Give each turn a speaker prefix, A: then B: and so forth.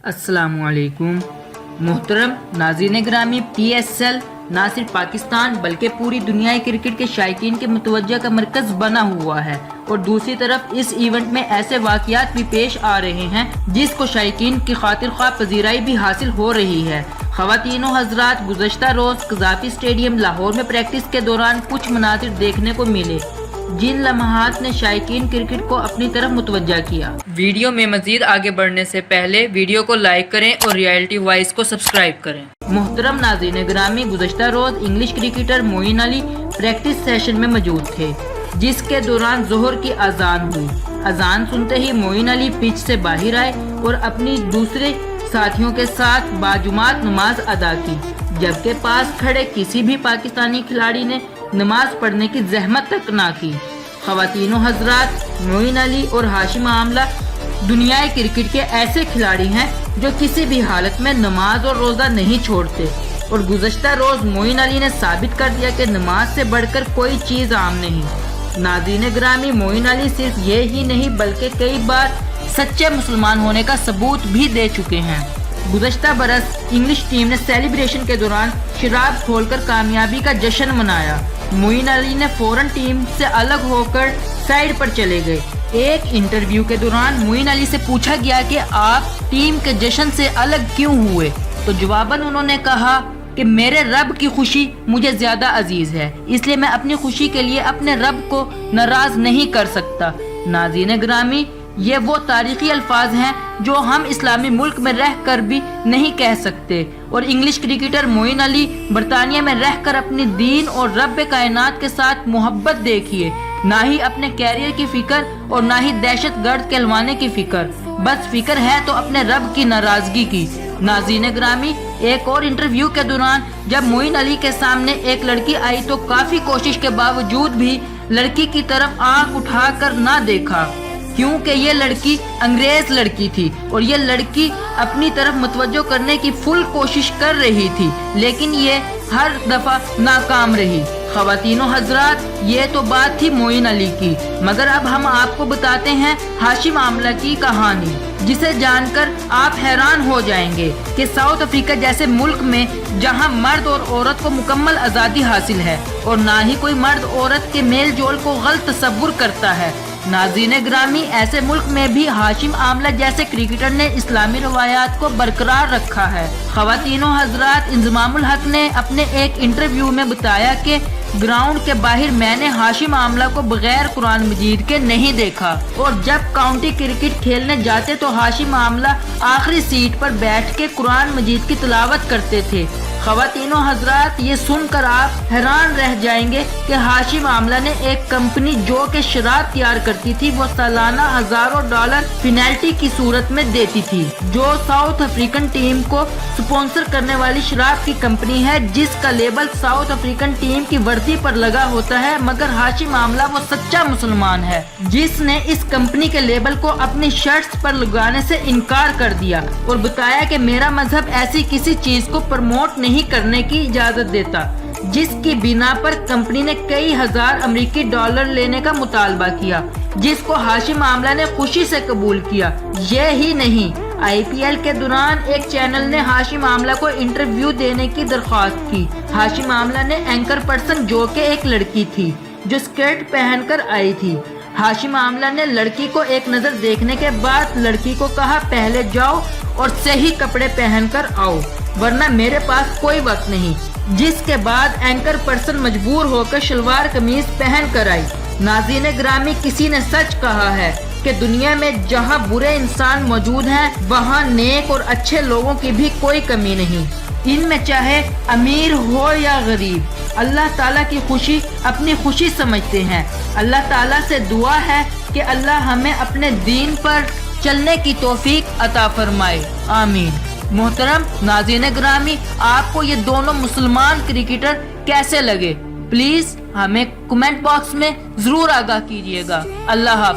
A: अस्सलामुअलैकुम मोहतरम नाज़रीन ग्रामी, PSL ना सिर्फ पाकिस्तान बल्कि पूरी दुनिया क्रिकेट के शायकीन के मुतवज्जा का मरकज़ बना हुआ है और दूसरी तरफ इस इवेंट में ऐसे वाक़यात भी पेश आ रहे हैं जिसको शायकीन की खातिर ख्वाह पजीराई भी हासिल हो रही है। ख़वातीनो हज़रात, गुज़श्ता रोज़ क़ज़ाफ़ी स्टेडियम लाहौर में प्रैक्टिस के दौरान कुछ मनाज़िर देखने को मिले जिन लम्हात ने शायकीन क्रिकेट को अपनी तरफ मुतवज्जा किया। वीडियो में मजीद आगे बढ़ने से पहले वीडियो को लाइक करें और रियलिटी वॉइस को सब्सक्राइब करें। मोहतरम नाज़रीन ग्रामी, गुज़श्ता रोज़ English cricketer Moeen Ali practice session में मौजूद थे जिसके दौरान ज़ोहर की अजान हुई। अजान सुनते ही मोइन अली पिच से बाहर आए और अपनी दूसरे साथियों के साथ बाजुमात नमाज अदा की, जबकि पास खड़े किसी भी पाकिस्तानी खिलाड़ी ने नमाज पढ़ने की जहमत तक ना की। ख़वातीनो हज़रात, मोइन अली और हाशिम आमला दुनिया क्रिकेट के ऐसे खिलाड़ी हैं जो किसी भी हालत में नमाज और रोज़ा नहीं छोड़ते और गुज़श्ता रोज़ मोइन अली ने साबित कर दिया कि नमाज से बढ़कर कोई चीज़ आम नहीं। नाज़रीन ग्रामी, मोइन अली सिर्फ ये ही नहीं बल्कि कई बार सच्चे मुसलमान होने का सबूत भी दे चुके हैं। गुज़श्ता बरस इंग्लिश टीम ने सेलिब्रेशन के दौरान शराब खोलकर कामयाबी का जश्न मनाया। मोइन अली ने फौरन टीम से अलग होकर साइड पर चले गए। एक इंटरव्यू के दौरान मोइन अली से पूछा गया कि आप टीम के जश्न से अलग क्यों हुए, तो जवाबन उन्होंने कहा कि मेरे रब की खुशी मुझे ज्यादा अजीज है, इसलिए मैं अपनी खुशी के लिए अपने रब को नाराज नहीं कर सकता। नाज़रीन ग्रामी, ये वो तारीखी अल्फाज हैं जो हम इस्लामी मुल्क में रह कर भी नहीं कह सकते और इंग्लिश क्रिकेटर मोइन अली बरतानिया में रह कर अपनी दीन और रब कायनात के साथ मोहब्बत देखिए, ना ही अपने कैरियर की फिक्र और ना ही दहशत गर्द कहलवाने की फिक्र, बस फिक्र है तो अपने रब की नाराजगी की। नाज़रीन ग्रामी, एक और इंटरव्यू के दौरान जब मोइन अली के सामने एक लड़की आई तो काफी कोशिश के बावजूद भी लड़की की तरफ आंख उठाकर ना देखा, क्योंकि ये लड़की अंग्रेज लड़की थी और ये लड़की अपनी तरफ मुतवज्जो करने की फुल कोशिश कर रही थी, लेकिन ये हर दफा नाकाम रही। ख़वातीनो हज़रात, ये तो बात थी मोइन अली की, मगर अब हम आपको बताते हैं हाशिम आमला की कहानी, जिसे जानकर आप हैरान हो जाएंगे कि साउथ अफ्रीका जैसे मुल्क में जहां मर्द और औरत को मुकम्मल आज़ादी हासिल है और ना ही कोई मर्द औरत के मेल जोल को गलत तसव्वुर करता है। नाज़रीन ग्रामी, ऐसे मुल्क में भी हाशिम आमला जैसे क्रिकेटर ने इस्लामी रवायात को बरकरार रखा है। ख़वातीनो हज़रात, इंज़मामुल हक ने अपने एक इंटरव्यू में बताया कि ग्राउंड के बाहर मैंने हाशिम आमला को बगैर कुरान मजीद के नहीं देखा और जब काउंटी क्रिकेट खेलने जाते तो हाशिम आमला आखिरी सीट पर बैठ के कुरान मजीद की तिलावत करते थे। ख़वातीनो हज़रात, ये सुनकर आप हैरान रह जाएंगे कि हाशिम आमला ने एक कंपनी जो कि शराब तैयार करती थी वो सालाना हजारों डॉलर पेनल्टी की सूरत में देती थी, जो साउथ अफ्रीकन टीम को स्पॉन्सर करने वाली शराब की कंपनी है जिसका लेबल साउथ अफ्रीकन टीम की वर्दी पर लगा होता है। मगर हाशिम आमला वो सच्चा मुसलमान है जिसने इस कंपनी के लेबल को अपनी शर्ट्स पर लगाने से इनकार कर दिया और बताया कि मेरा मजहब ऐसी किसी चीज को प्रमोट नहीं करने की इजाजत देता, जिसकी बिना पर कंपनी ने कई हजार अमेरिकी डॉलर लेने का मुतालबा किया, जिसको हाशिम आमला ने खुशी से कबूल किया। ये ही नहीं, IPL के दौरान एक चैनल ने हाशिम आमला को इंटरव्यू देने की दरख्वास्त की। हाशिम आमला ने एंकर पर्सन जो कि एक लड़की थी जो स्कर्ट पहनकर आई थी, हाशिम आमला ने लड़की को एक नजर देखने के बाद लड़की को कहा, पहले जाओ और सही कपड़े पहनकर आओ वरना मेरे पास कोई वक्त नहीं, जिसके बाद एंकर पर्सन मजबूर होकर शलवार कमीज पहन कर आई। नाज़रीन ग्रामी, किसी ने सच कहा है कि दुनिया में जहां बुरे इंसान मौजूद हैं वहां नेक और अच्छे लोगों की भी कोई कमी नहीं। इनमें चाहे अमीर हो या गरीब, अल्लाह ताला की खुशी अपनी खुशी समझते हैं। अल्लाह ताला से दुआ है कि अल्लाह हमें अपने दीन पर चलने की तौफीक अता फरमाए, आमीन। मोहतरम नाज़रीन ग्रामी, आपको ये दोनों मुसलमान क्रिकेटर कैसे लगे, प्लीज हमें कमेंट बॉक्स में जरूर आगाह कीजिएगा। अल्लाह हाफ़िज़।